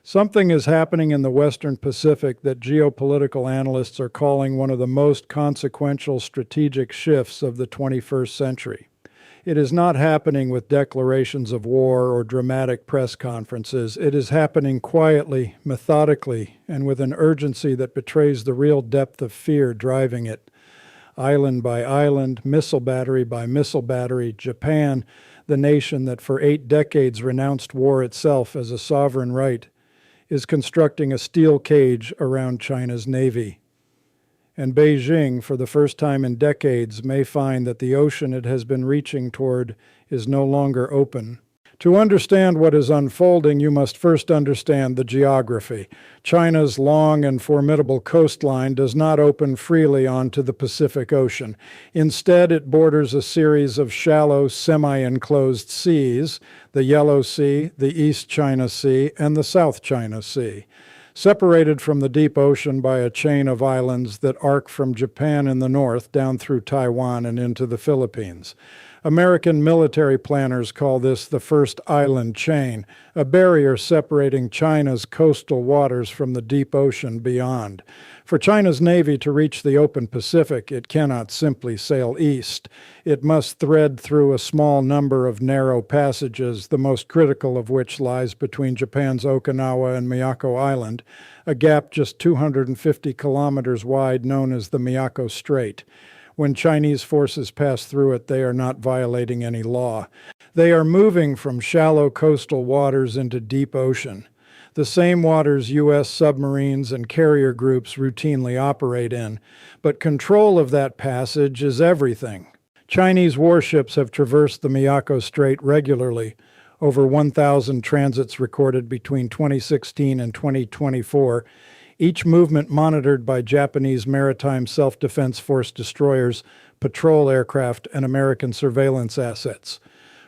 Something is happening in the Western Pacific that geopolitical analysts are calling one of the most consequential strategic shifts of the 21st century. It is not happening with declarations of war or dramatic press conferences. It is happening quietly, methodically, and with an urgency that betrays the real depth of fear driving it. Island by island, missile battery by missile battery, Japan, the nation that for 8 decades renounced war itself as a sovereign right, is constructing a steel cage around China's navy. And Beijing, for the first time in decades, may find that the ocean it has been reaching toward is no longer open. To understand what is unfolding, you must first understand the geography. China's long and formidable coastline does not open freely onto the Pacific Ocean. Instead, it borders a series of shallow, semi-enclosed seas, the Yellow Sea, the East China Sea, and the South China Sea, separated from the deep ocean by a chain of islands that arc from Japan in the north down through Taiwan and into the Philippines. American military planners call this the first island chain, a barrier separating China's coastal waters from the deep ocean beyond. For China's Navy to reach the open Pacific, it cannot simply sail east. It must thread through a small number of narrow passages, the most critical of which lies between Japan's Okinawa and Miyako Island, a gap just 250 kilometers wide known as the Miyako Strait. When Chinese forces pass through it, they are not violating any law. They are moving from shallow coastal waters into deep ocean, the same waters U.S. submarines and carrier groups routinely operate in. But control of that passage is everything. Chinese warships have traversed the Miyako Strait regularly, over 1,000 transits recorded between 2016 and 2024, each movement monitored by Japanese Maritime Self-Defense Force destroyers, patrol aircraft, and American surveillance assets.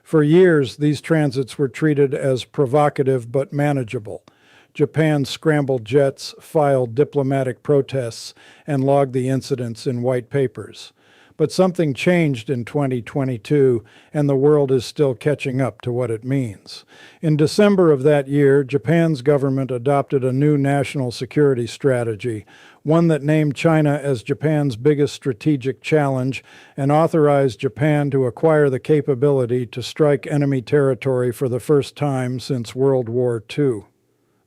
For years, these transits were treated as provocative but manageable. Japan's scrambled jets filed diplomatic protests and logged the incidents in white papers. But something changed in 2022, and the world is still catching up to what it means. In December of that year, Japan's government adopted a new national security strategy, one that named China as Japan's biggest strategic challenge and authorized Japan to acquire the capability to strike enemy territory for the first time since World War II.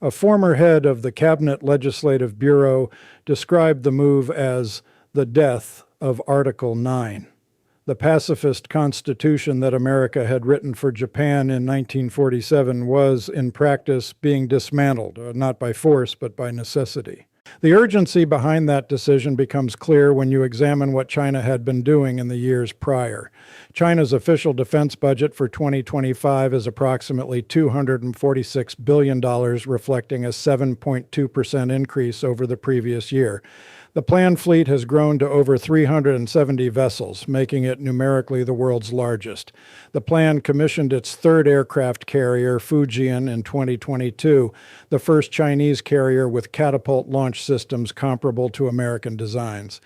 A former head of the Cabinet Legislative Bureau described the move as the death of Article 9, the pacifist constitution that America had written for Japan in 1947 was, in practice, being dismantled, not by force, but by necessity. The urgency behind that decision becomes clear when you examine what China had been doing in the years prior. China's official defense budget for 2025 is approximately $246 billion, reflecting a 7.2% increase over the previous year. The planned fleet has grown to over 370 vessels, making it numerically the world's largest. The plan commissioned its third aircraft carrier, Fujian, in 2022, the first Chinese carrier with catapult launch systems comparable to American designs.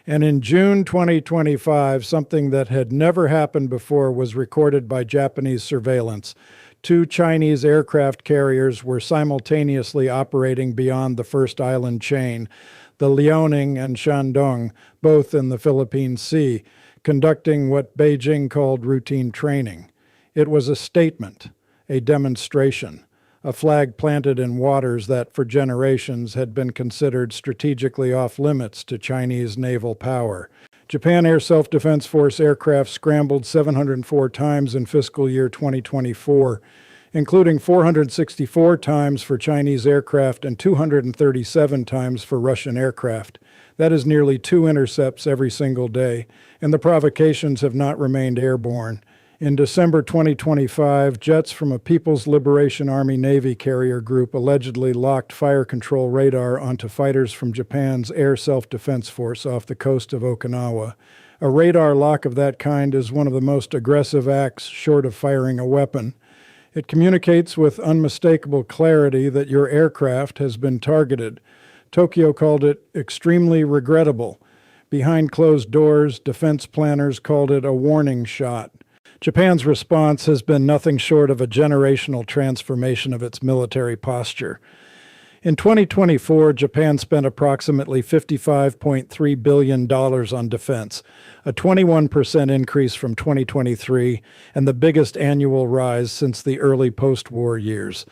And in June 2025, something that had never happened before was recorded by Japanese surveillance. 2 Chinese aircraft carriers were simultaneously operating beyond the first island chain, the Liaoning and Shandong, both in the Philippine Sea, conducting what Beijing called routine training. It was a statement, a demonstration, a flag planted in waters that for generations had been considered strategically off-limits to Chinese naval power. Japan Air Self-Defense Force aircraft scrambled 704 times in fiscal year 2024, including 464 times for Chinese aircraft and 237 times for Russian aircraft. That is nearly 2 intercepts every single day, and the provocations have not remained airborne. In December 2025, jets from a People's Liberation Army Navy carrier group allegedly locked fire control radar onto fighters from Japan's Air Self-Defense Force off the coast of Okinawa. A radar lock of that kind is one of the most aggressive acts short of firing a weapon. It communicates with unmistakable clarity that your aircraft has been targeted. Tokyo called it extremely regrettable. Behind closed doors, defense planners called it a warning shot. Japan's response has been nothing short of a generational transformation of its military posture. In 2024, Japan spent approximately $55.3 billion on defense, a 21% increase from 2023 and the biggest annual rise since the early post-war years.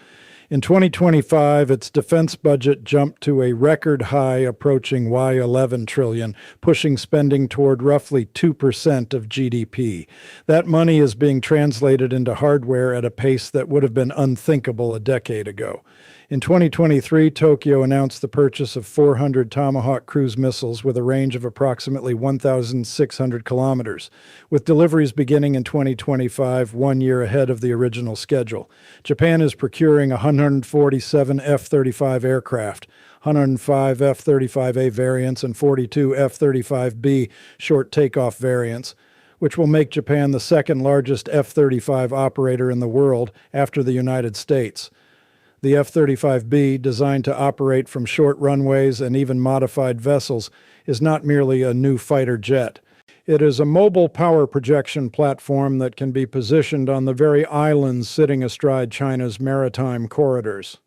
In 2025, its defense budget jumped to a record high approaching Y11 trillion, pushing spending toward roughly 2% of GDP. That money is being translated into hardware at a pace that would have been unthinkable a decade ago. In 2023, Tokyo announced the purchase of 400 Tomahawk cruise missiles with a range of approximately 1,600 kilometers, with deliveries beginning in 2025, 1 year ahead of the original schedule. Japan is procuring 147 F-35 aircraft, 105 F-35A variants, and 42 F-35B short takeoff variants, which will make Japan the second largest F-35 operator in the world after the United States. The F-35B, designed to operate from short runways and even modified vessels, is not merely a new fighter jet. It is a mobile power projection platform that can be positioned on the very islands sitting astride China's maritime corridors.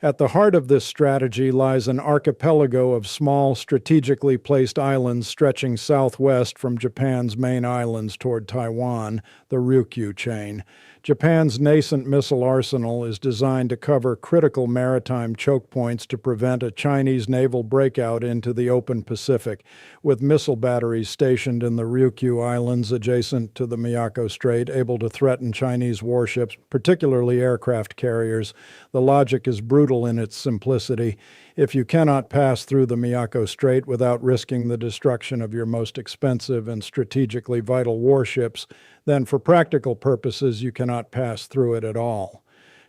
At the heart of this strategy lies an archipelago of small, strategically placed islands stretching southwest from Japan's main islands toward Taiwan, the Ryukyu chain. Japan's nascent missile arsenal is designed to cover critical maritime choke points to prevent a Chinese naval breakout into the open Pacific, with missile batteries stationed in the Ryukyu Islands adjacent to the Miyako Strait, able to threaten Chinese warships, particularly aircraft carriers. The logic is brutal in its simplicity. If you cannot pass through the Miyako Strait without risking the destruction of your most expensive and strategically vital warships, then for practical purposes you cannot pass through it at all.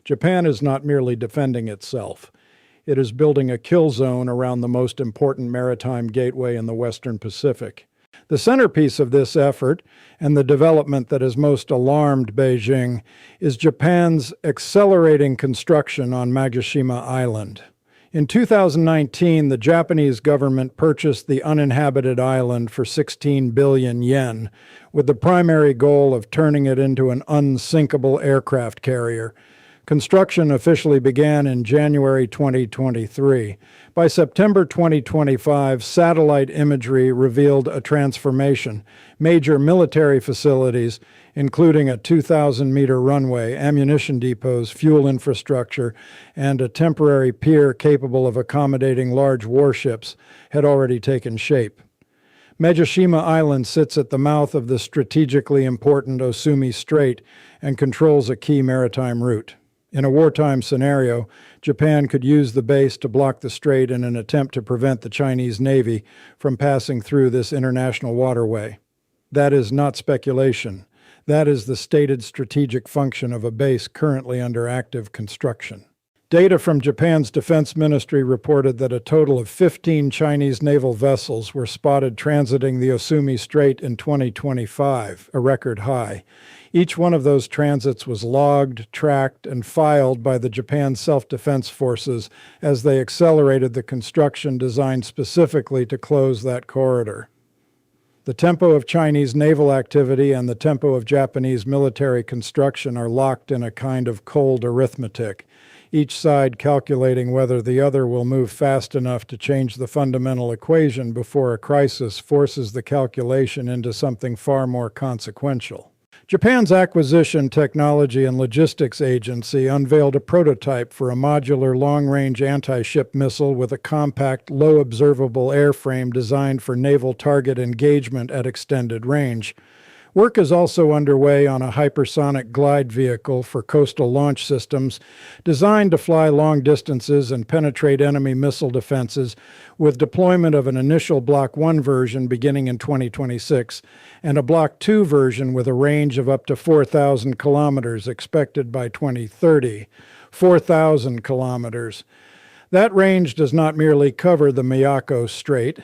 Japan is not merely defending itself. It is building a kill zone around the most important maritime gateway in the Western Pacific. The centerpiece of this effort, and the development that has most alarmed Beijing, is Japan's accelerating construction on Magashima Island. In 2019, the Japanese government purchased the uninhabited island for 16 billion yen, with the primary goal of turning it into an unsinkable aircraft carrier. Construction officially began in January 2023. By September 2025, satellite imagery revealed a transformation. Major military facilities, including a 2,000-meter runway, ammunition depots, fuel infrastructure, and a temporary pier capable of accommodating large warships, had already taken shape. Magashima Island sits at the mouth of the strategically important Osumi Strait and controls a key maritime route. In a wartime scenario, Japan could use the base to block the strait in an attempt to prevent the Chinese Navy from passing through this international waterway. That is not speculation. That is the stated strategic function of a base currently under active construction. Data from Japan's Defense Ministry reported that a total of 15 Chinese naval vessels were spotted transiting the Osumi Strait in 2025, a record high. Each one of those transits was logged, tracked, and filed by the Japan Self-Defense Forces as they accelerated the construction designed specifically to close that corridor. The tempo of Chinese naval activity and the tempo of Japanese military construction are locked in a kind of cold arithmetic, each side calculating whether the other will move fast enough to change the fundamental equation before a crisis forces the calculation into something far more consequential. Japan's Acquisition, Technology, and Logistics Agency unveiled a prototype for a modular long-range anti-ship missile with a compact, low-observable airframe designed for naval target engagement at extended range. Work is also underway on a hypersonic glide vehicle for coastal launch systems designed to fly long distances and penetrate enemy missile defenses, with deployment of an initial Block 1 version beginning in 2026 and a Block 2 version with a range of up to 4,000 kilometers expected by 2030. 4,000 kilometers. That range does not merely cover the Miyako Strait.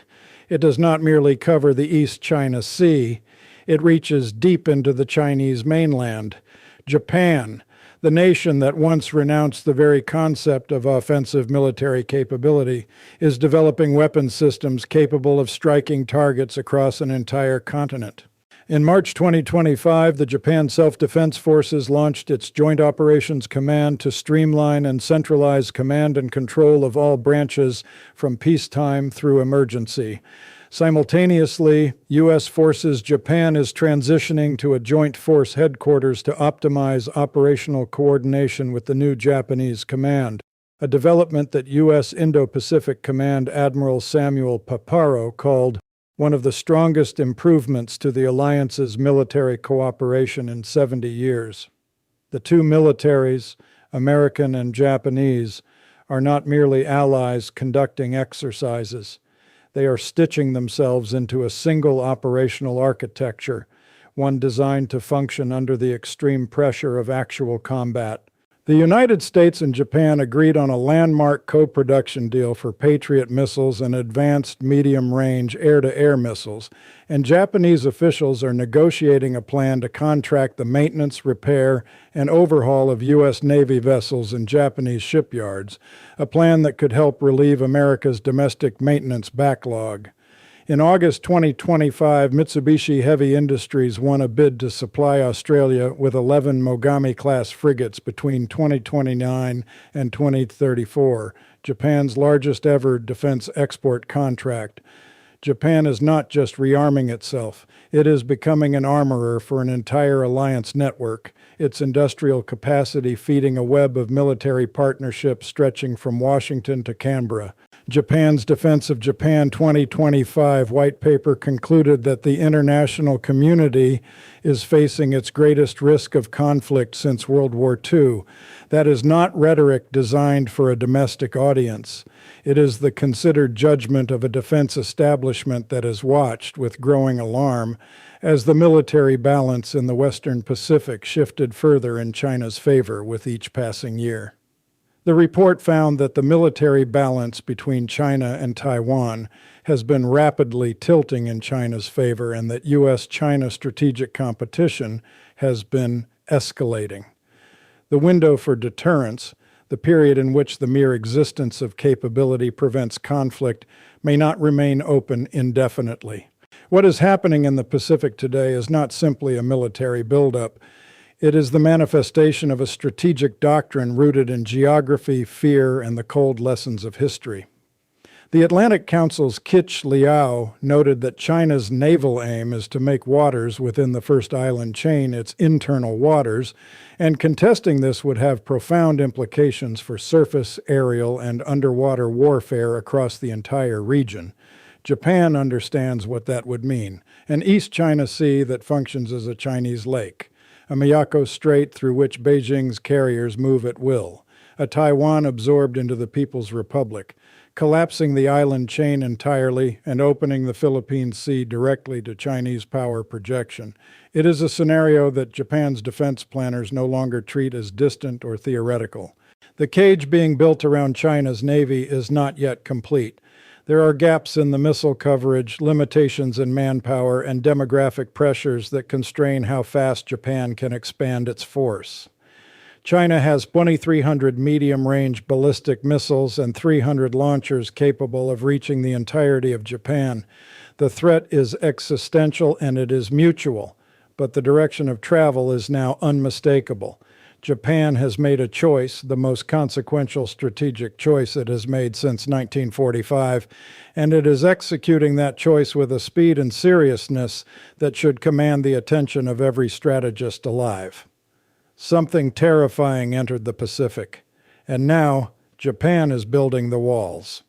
It does not merely cover the East China Sea. It reaches deep into the Chinese mainland. Japan, the nation that once renounced the very concept of offensive military capability, is developing weapons systems capable of striking targets across an entire continent. In March 2025, the Japan Self-Defense Forces launched its Joint Operations Command to streamline and centralize command and control of all branches from peacetime through emergency. Simultaneously, U.S. Forces Japan is transitioning to a joint force headquarters to optimize operational coordination with the new Japanese command, a development that U.S. Indo-Pacific Command Admiral Samuel Paparo called one of the strongest improvements to the alliance's military cooperation in 70 years. The two militaries, American and Japanese, are not merely allies conducting exercises. They are stitching themselves into a single operational architecture, one designed to function under the extreme pressure of actual combat. The United States and Japan agreed on a landmark co-production deal for Patriot missiles and advanced medium-range air-to-air missiles, and Japanese officials are negotiating a plan to contract the maintenance, repair, and overhaul of U.S. Navy vessels in Japanese shipyards, a plan that could help relieve America's domestic maintenance backlog. In August 2025, Mitsubishi Heavy Industries won a bid to supply Australia with 11 Mogami-class frigates between 2029 and 2034, Japan's largest ever defense export contract. Japan is not just rearming itself, it is becoming an armorer for an entire alliance network, its industrial capacity feeding a web of military partnerships stretching from Washington to Canberra. Japan's Defense of Japan 2025 white paper concluded that the international community is facing its greatest risk of conflict since World War II. That is not rhetoric designed for a domestic audience. It is the considered judgment of a defense establishment that has watched with growing alarm as the military balance in the Western Pacific shifted further in China's favor with each passing year. The report found that the military balance between China and Taiwan has been rapidly tilting in China's favor and that U.S.-China strategic competition has been escalating. The window for deterrence, the period in which the mere existence of capability prevents conflict, may not remain open indefinitely. What is happening in the Pacific today is not simply a military buildup. It is the manifestation of a strategic doctrine rooted in geography, fear, and the cold lessons of history. The Atlantic Council's Kich Liao noted that China's naval aim is to make waters within the first island chain its internal waters, and contesting this would have profound implications for surface, aerial, and underwater warfare across the entire region. Japan understands what that would mean: an East China Sea that functions as a Chinese lake, a Miyako Strait through which Beijing's carriers move at will, a Taiwan absorbed into the People's Republic, collapsing the island chain entirely and opening the Philippine Sea directly to Chinese power projection. It is a scenario that Japan's defense planners no longer treat as distant or theoretical. The cage being built around China's Navy is not yet complete. There are gaps in the missile coverage, limitations in manpower, and demographic pressures that constrain how fast Japan can expand its force. China has 2,300 medium-range ballistic missiles and 300 launchers capable of reaching the entirety of Japan. The threat is existential and it is mutual, but the direction of travel is now unmistakable. Japan has made a choice, the most consequential strategic choice it has made since 1945, and it is executing that choice with a speed and seriousness that should command the attention of every strategist alive. Something terrifying entered the Pacific, and now Japan is building the walls.